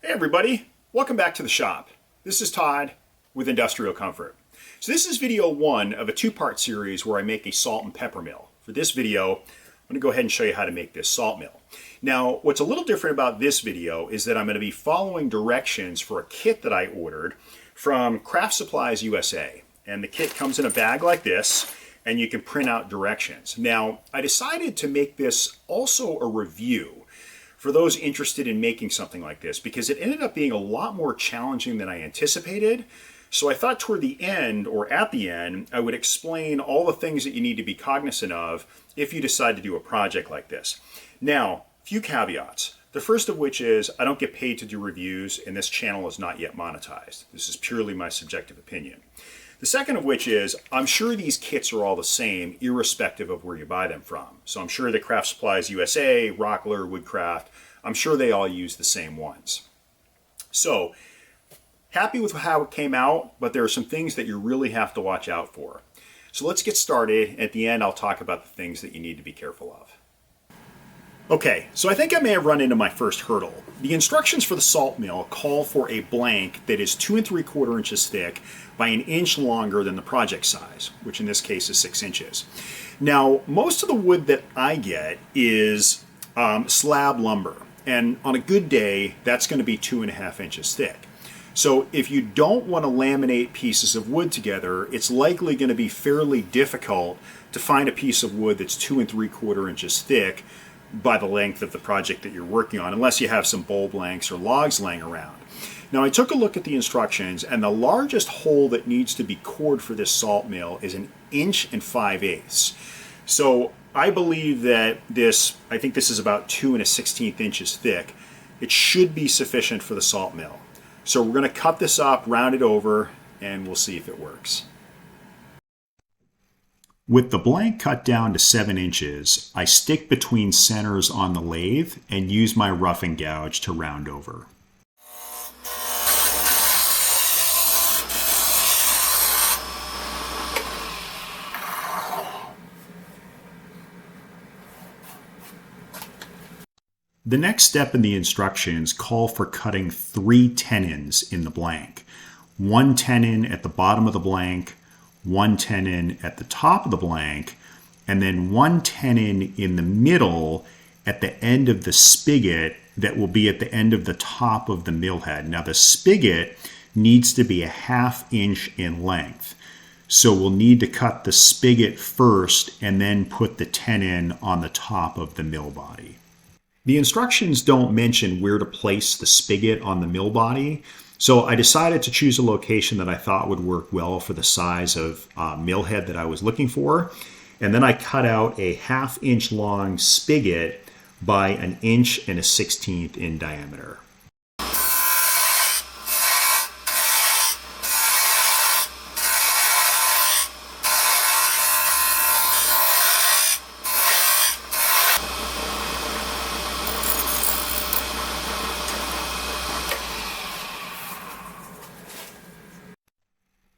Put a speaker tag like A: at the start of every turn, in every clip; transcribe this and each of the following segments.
A: Hey everybody, welcome back to the shop. This is Todd with Industrial Comfort. So this is video one of a two-part series where I make a salt and pepper mill. For this video, I'm going to go ahead and show you how to make this salt mill. Now, what's a little different about this video is that I'm going to be following directions for a kit that I ordered from Craft Supplies USA. And the kit comes in a bag like this, and you can print out directions. Now, I decided to make this also a review for those interested in making something like this, because it ended up being a lot more challenging than I anticipated. So I thought toward the end, or at the end, I would explain all the things that you need to be cognizant of if you decide to do a project like this. Now, few caveats. The first of which is I don't get paid to do reviews, and this channel is not yet monetized. This is purely my subjective opinion. The second of which is I'm sure these kits are all the same, irrespective of where you buy them from. So I'm sure that Craft Supplies USA, Rockler, Woodcraft, I'm sure they all use the same ones. So happy with how it came out, but there are some things that you really have to watch out for. So let's get started. At the end, I'll talk about the things that you need to be careful of. Okay, so I think I may have run into my first hurdle. The instructions for the salt mill call for a blank that is 2 3/4 inches thick by 1 inch longer than the project size, which in this case is 6 inches. Now, most of the wood that I get is slab lumber, and on a good day, that's going to be 2.5 inches thick. So if you don't want to laminate pieces of wood together, it's likely going to be fairly difficult to find a piece of wood that's 2 3/4 inches thick by the length of the project that you're working on, unless you have some bowl blanks or logs laying around. Now, I took a look at the instructions, and the largest hole that needs to be cored for this salt mill is 1 5/8 inches. So I believe that I think this is about 2 1/16 inches thick. It should be sufficient for the salt mill. So we're going to cut this up, round it over, and we'll see if it works. With the blank cut down to 7 inches, I stick between centers on the lathe and use my roughing gouge to round over. The next step in the instructions call for cutting 3 tenons in the blank. 1 tenon at the bottom of the blank, 1 tenon at the top of the blank, and then 1 tenon in the middle at the end of the spigot that will be at the end of the top of the mill head. Now the spigot needs to be 1/2 inch in length. So we'll need to cut the spigot first and then put the tenon on the top of the mill body. The instructions don't mention where to place the spigot on the mill body, so I decided to choose a location that I thought would work well for the size of mill head that I was looking for. And then I cut out a 1/2 inch long spigot by 1 1/16 inch in diameter.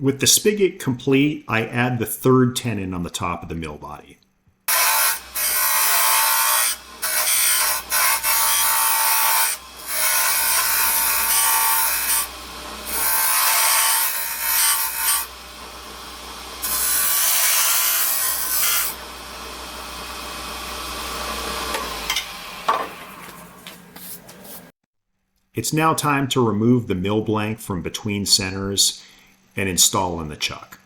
A: With the spigot complete, I add the 3rd tenon on the top of the mill body. It's now time to remove the mill blank from between centers and install in the chuck.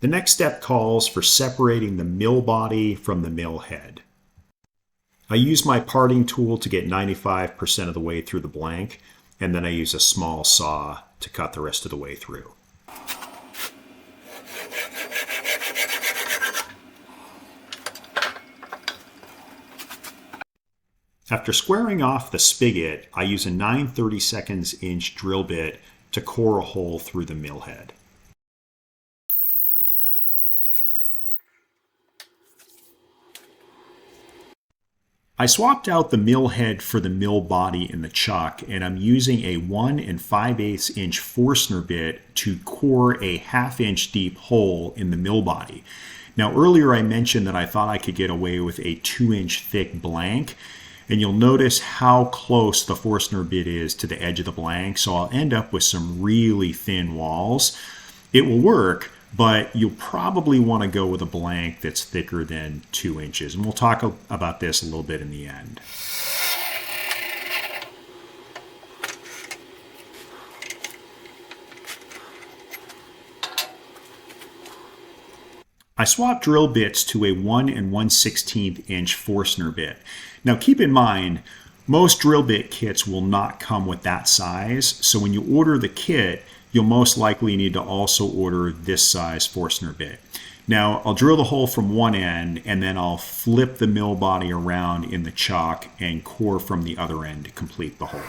A: The next step calls for separating the mill body from the mill head. I use my parting tool to get 95% of the way through the blank, and then I use a small saw to cut the rest of the way through. After squaring off the spigot, I use a 9/32 inch drill bit to core a hole through the mill head. I swapped out the mill head for the mill body in the chuck, and I'm using a 1 5/8 inch Forstner bit to core a 1/2 inch deep hole in the mill body. Now earlier I mentioned that I thought I could get away with a 2-inch thick blank, and you'll notice how close the Forstner bit is to the edge of the blank, so I'll end up with some really thin walls. It will work, but you'll probably want to go with a blank that's thicker than 2 inches. And we'll talk about this a little bit in the end. I swapped drill bits to a 1 1/16 inch Forstner bit. Now keep in mind, most drill bit kits will not come with that size, so when you order the kit, you'll most likely need to also order this size Forstner bit. Now I'll drill the hole from one end, and then I'll flip the mill body around in the chuck and core from the other end to complete the hole.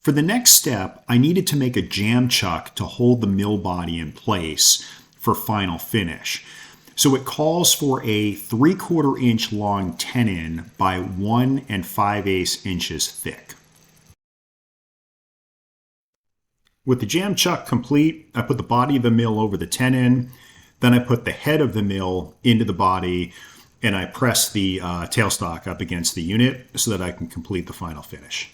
A: For the next step, I needed to make a jam chuck to hold the mill body in place for final finish. So it calls for a 3/4 inch long tenon by 1 5/8 inches thick. With the jam chuck complete, I put the body of the mill over the tenon, then I put the head of the mill into the body, and I press the tailstock up against the unit so that I can complete the final finish.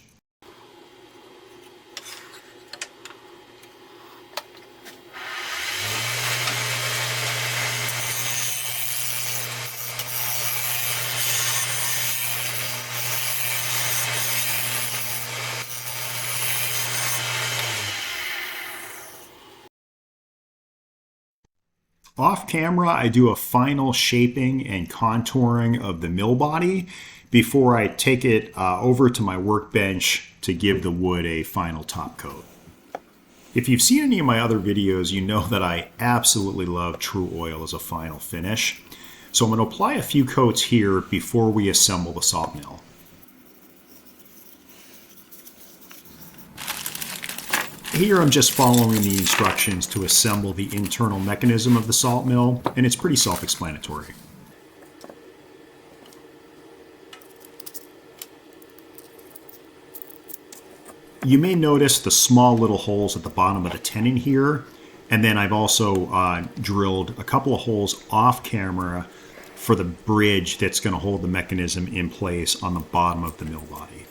A: Off camera, I do a final shaping and contouring of the mill body before I take it over to my workbench to give the wood a final top coat. If you've seen any of my other videos, you know that I absolutely love True Oil as a final finish. So I'm going to apply a few coats here before we assemble the salt mill. Here I'm just following the instructions to assemble the internal mechanism of the salt mill, and it's pretty self-explanatory. You may notice the small little holes at the bottom of the tenon here, and then I've also drilled a couple of holes off camera for the bridge that's going to hold the mechanism in place on the bottom of the mill body.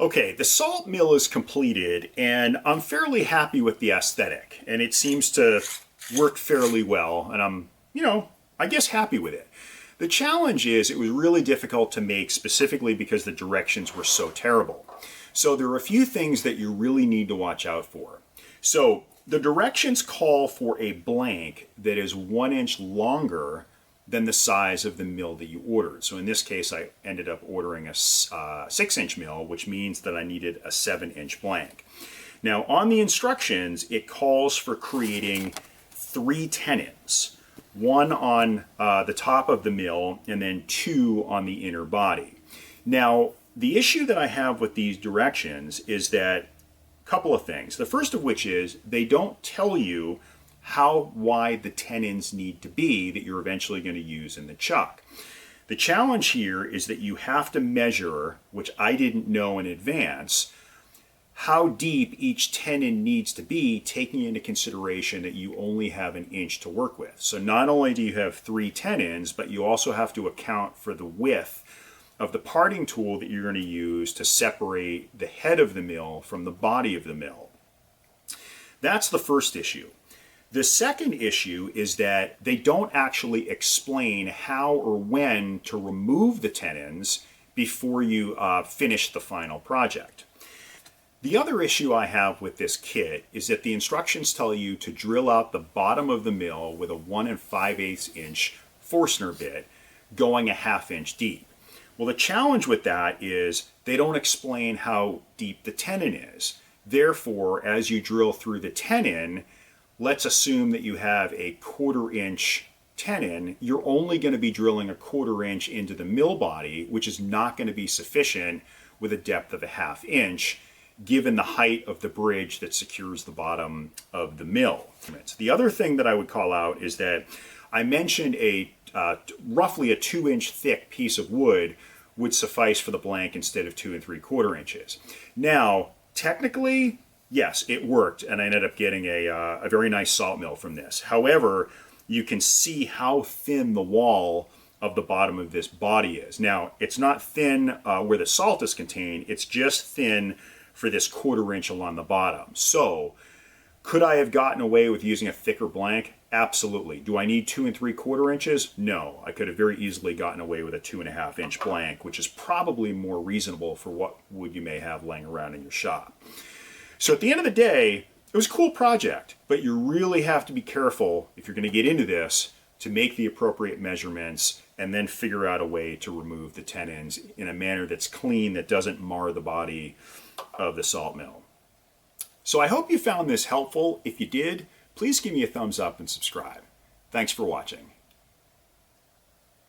A: Okay, the salt mill is completed, and I'm fairly happy with the aesthetic, and it seems to work fairly well, and I'm, I guess happy with it. The challenge is it was really difficult to make, specifically because the directions were so terrible. So there are a few things that you really need to watch out for. So the directions call for a blank that is 1 inch longer than the size of the mill that you ordered. So in this case, I ended up ordering a 6-inch mill, which means that I needed a 7-inch blank. Now on the instructions, it calls for creating 3 tenons, 1 on the top of the mill and then 2 on the inner body. Now, the issue that I have with these directions is that a couple of things. The first of which is they don't tell you how wide the tenons need to be that you're eventually going to use in the chuck. The challenge here is that you have to measure, which I didn't know in advance, how deep each tenon needs to be, taking into consideration that you only have 1 inch to work with. So not only do you have 3 tenons, but you also have to account for the width of the parting tool that you're going to use to separate the head of the mill from the body of the mill. That's the first issue. The second issue is that they don't actually explain how or when to remove the tenons before you finish the final project. The other issue I have with this kit is that the instructions tell you to drill out the bottom of the mill with a 1 5/8 inch Forstner bit going a 1/2 inch deep. Well, the challenge with that is they don't explain how deep the tenon is. Therefore, as you drill through the tenon, let's assume that you have a 1/4 inch tenon, you're only going to be drilling a 1/4 inch into the mill body, which is not going to be sufficient with a depth of a 1/2 inch, given the height of the bridge that secures the bottom of the mill. The other thing that I would call out is that I mentioned a roughly a 2 inch thick piece of wood would suffice for the blank instead of 2 3/4 inches. Now, technically, yes, it worked, and I ended up getting a very nice salt mill from this. However, you can see how thin the wall of the bottom of this body is. Now, it's not thin where the salt is contained, it's just thin for this 1/4 inch along the bottom. So, could I have gotten away with using a thicker blank? Absolutely. Do I need 2 3/4 inches? No. I could have very easily gotten away with a 2 1/2 inch blank, which is probably more reasonable for what wood you may have laying around in your shop. So at the end of the day, it was a cool project, but you really have to be careful if you're going to get into this to make the appropriate measurements and then figure out a way to remove the tenons in a manner that's clean, that doesn't mar the body of the salt mill. So I hope you found this helpful. If you did, please give me a thumbs up and subscribe. Thanks for watching.